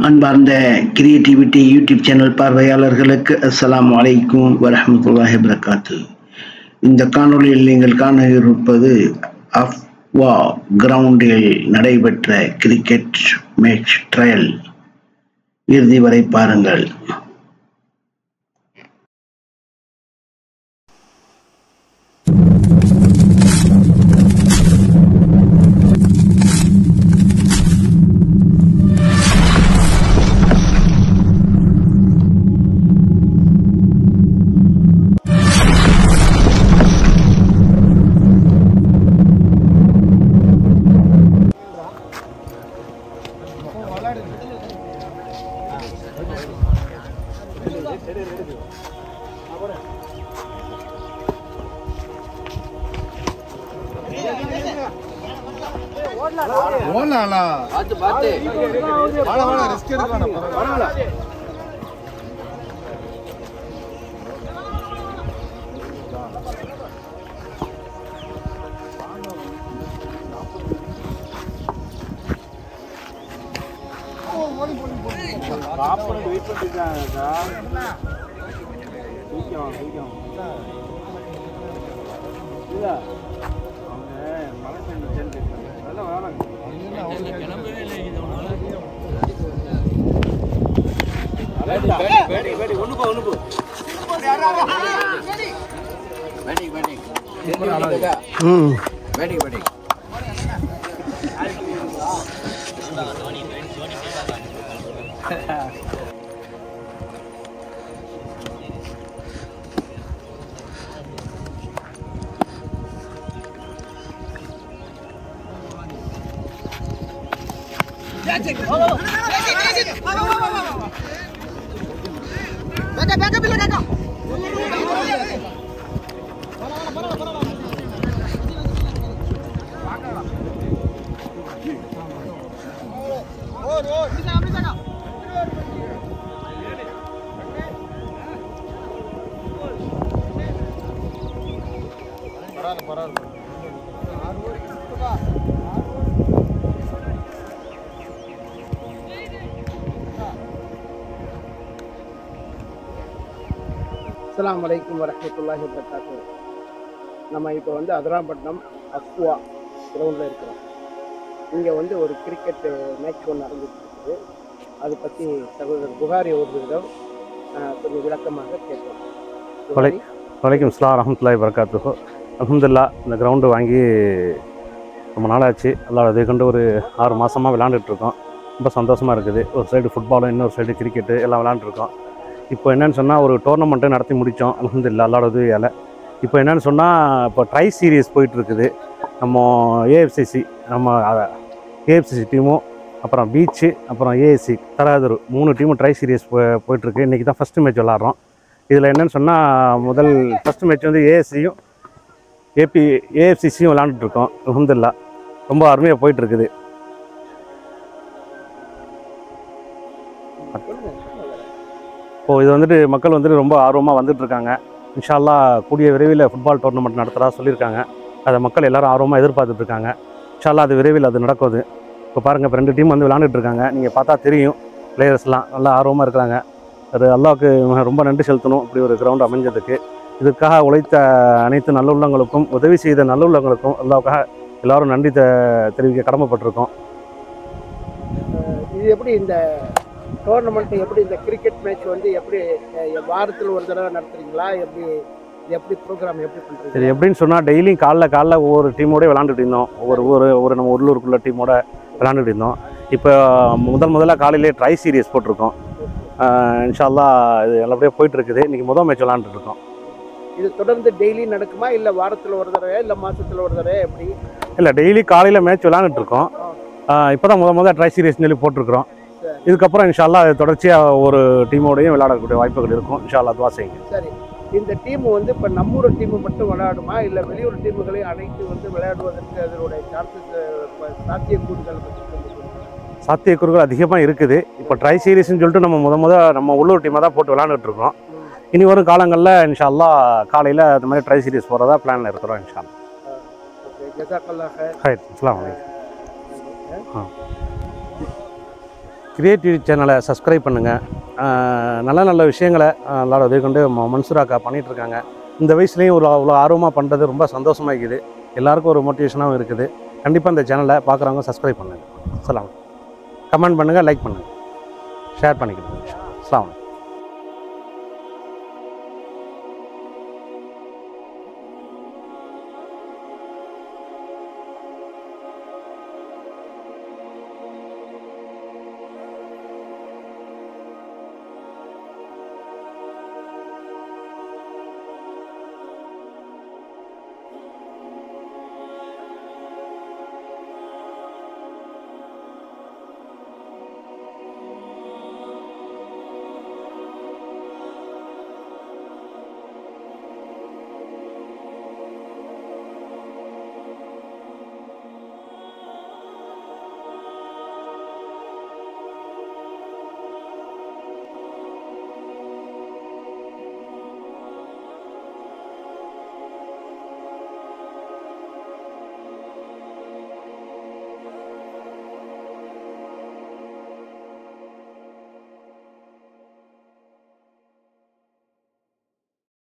அன்பார்ந்த creativity YouTube channel பார்வையாளர்களுக்கு அஸ்ஸலாமு அலைக்கும் வரஹ்மத்துல்லாஹி வபரகாத்து. இந்த காணொளியில் நீங்கள் காண இருப்பது அஃப்வா கிரவுண்டில் நடைபெற்ற கிரிக்கெட் மேட்ச் ட்ரையல். இறுதி வரை பாருங்கள். அஸ்ஸலாமு அலைக்கும் வரஹ்மத்துல்லாஹி வபரகாத்துஹு. நம்ம இப்போ அதிராம்பட்டினம் அஃப்வா கிரவுண்டில் இருக்கிறோம். இங்கே ஒரு கிரிக்கெட் மேட்ச் ஒன்று நடந்துட்டு இருக்குது. அதை பற்றி சகோதரர் புகாரி அவர்களிடம் கொஞ்சம் விளக்கமாக கேட்போம். வலைக்கும் அஸ்ஸலாம் வரஹ்மத்துல்லாஹி வபரகாத்துஹு. அல்ஹம்துலில்லாஹ், இந்த கிரவுண்டு வாங்கி ரொம்ப நாளாச்சு. எல்லாம் அதை கொண்டு ஒரு 6 மாதமாக விளாண்டுட்ருக்கோம். ரொம்ப சந்தோஷமாக இருக்குது. ஒரு சைடு ஃபுட்பாலும் இன்னொரு சைடு கிரிக்கெட்டு எல்லாம் விளாண்டுருக்கோம். இப்போ என்னென்னு சொன்னால் ஒரு டோர்னமெண்ட்டு நடத்தி முடித்தோம் அல்ஹம்துலில்லாஹ் அல்லாஹ்வோட உதவியால். இப்போ என்னென்னு சொன்னால் இப்போ ட்ரை சீரியஸ் போயிட்டுருக்குது. நம்ம ஏஎஃப்சிசி ஏஎஃப்சிசி டீமும் அப்புறம் பீச்சு அப்புறம் ஏஎஸ்சி தராதூர் 3 டீமும் ட்ரை சீரியஸ் போயிட்டுருக்கு. இன்றைக்கி தான் ஃபஸ்ட்டு மேட்ச் விளாட்றோம். இதில் என்னென்னு சொன்னால் ஃபஸ்ட்டு மேட்ச் ஏஎஸ்சியும் ஏஎஃப்சிசியும் விளாண்டுட்ருக்கோம். அல்ஹம்துலில்லாஹ் ரொம்ப அருமையாக போயிட்டுருக்குது. இப்போது இது மக்கள் ரொம்ப ஆர்வமாக வந்துட்டுருக்காங்க. இன்ஷா அல்லாஹ் கூடிய விரைவில் ஃபுட்பால் டோர்னமெண்ட் நடத்துகிறதா சொல்லியிருக்காங்க. அதை மக்கள் எல்லோரும் ஆர்வமாக எதிர்பார்த்துட்ருக்காங்க. இன்ஷா அல்லாஹ் அது விரைவில் அது நடக்குது. இப்போ பாருங்கள், இப்போ 2 டீம் விளாண்டுட்ருக்காங்க. நீங்கள் பார்த்தா தெரியும், பிளேயர்ஸ்லாம் நல்லா ஆர்வமாக இருக்கிறாங்க. அது அல்லாஹ்வுக்கு ரொம்ப நன்றி செலுத்தணும் இப்படி ஒரு கிரவுண்ட் அமைஞ்சதுக்கு. இதற்காக உழைத்த அனைத்து நல்லுள்ளங்களுக்கும், உதவி செய்த நல்லுள்ளங்களுக்கும் அல்லாஹ்வுக்காக எல்லோரும் நன்றி தெரிவிக்க கடமைப்பட்டிருக்கோம். இது எப்படி இந்த டோர்னமெண்ட், எப்படி இந்த கிரிக்கெட் மேட்ச் எப்படி வாரத்தில் ஒரு தடவை நடத்துறீங்களா? எப்படி ப்ரோக்ராம் எப்படி பண்ணுறீங்க? சரி, எப்படின்னு சொன்னால் டெய்லியும் காலைல ஒவ்வொரு டீமோடய விளாண்டுட்டு இருந்தோம். ஒவ்வொரு நம்ம உள்ளூருக்குள்ள டீமோட விளாண்டுட்டு இருந்தோம். இப்போ முதல்ல காலையிலே ட்ரை சீரியஸ் போட்டிருக்கோம். இன்ஷா அல்லாஹ் இது நல்லபடியாக போயிட்டுருக்குது. இன்றைக்கி மேட்ச் விளாண்டுட்ருக்கோம். இது தொடர்ந்து டெய்லி நடக்குமா, இல்லை வாரத்தில் ஒரு தடவை, இல்லை மாதத்தில் ஒரு தடவை எப்படி? இல்லை, டெய்லி காலையில் மேட்ச் விளாண்டுட்ருக்கோம். இப்போ தான் ட்ரை சீரியஸ்னு சொல்லி போட்டிருக்கிறோம். இதுக்கப்புறம் இன்ஷா அல்லாஹ் தொடர்ச்சியாக ஒரு டீமோடையும் விளையாடக்கூடிய வாய்ப்புகள் இருக்கும். இன்ஷா அல்லாஹ் துஆ செய்யுங்க. சரி, இந்த டீம் இப்போ நம்மூர் டீமு மட்டும் விளையாடுமா, இல்லை வெளியூர் டீமுகளை அனைத்து விளையாடுவதற்கு அதனுடைய சான்சஸ் சாத்தியக்கூறுகள் சாத்தியக்கூறுகள் அதிகமாக இருக்குது. இப்போ ட்ரை சீரீஸ்ன்னு சொல்லிட்டு நம்ம நம்ம உள்ளூர் டீமாக தான் போட்டு விளாண்டுட்டு இருக்கோம். இனி வரும் காலங்களில் இன்ஷா அல்லாஹ் காலையில் அந்த மாதிரி ட்ரை சீரீஸ் போகிறதா பிளானில் இருக்கிறோம். இன்ஷா அல்லாஹ். அஸ்ஸலாமு அலைக்கும். கிரியேட்டிவிட்டி சேனலை சப்ஸ்கிரைப் பண்ணுங்கள். நல்ல நல்ல விஷயங்களை எல்லாரும் உதவி கொண்டு மன்சூராக்கா பண்ணிகிட்ருக்காங்க. இந்த வயசுலேயும் அவ்வளோ ஆர்வமாக பண்ணுறது ரொம்ப சந்தோஷமாக இருக்குது. எல்லாருக்கும் ஒரு மோட்டிவேஷனாகவும் இருக்குது. கண்டிப்பாக இந்த சேனலை பார்க்குறவங்க சப்ஸ்கிரைப் பண்ணுங்கள். கமெண்ட் பண்ணுங்கள், லைக் பண்ணுங்கள், ஷேர் பண்ணிக்கிடுங்க. அஸ்ஸலாமு அலைக்கும்.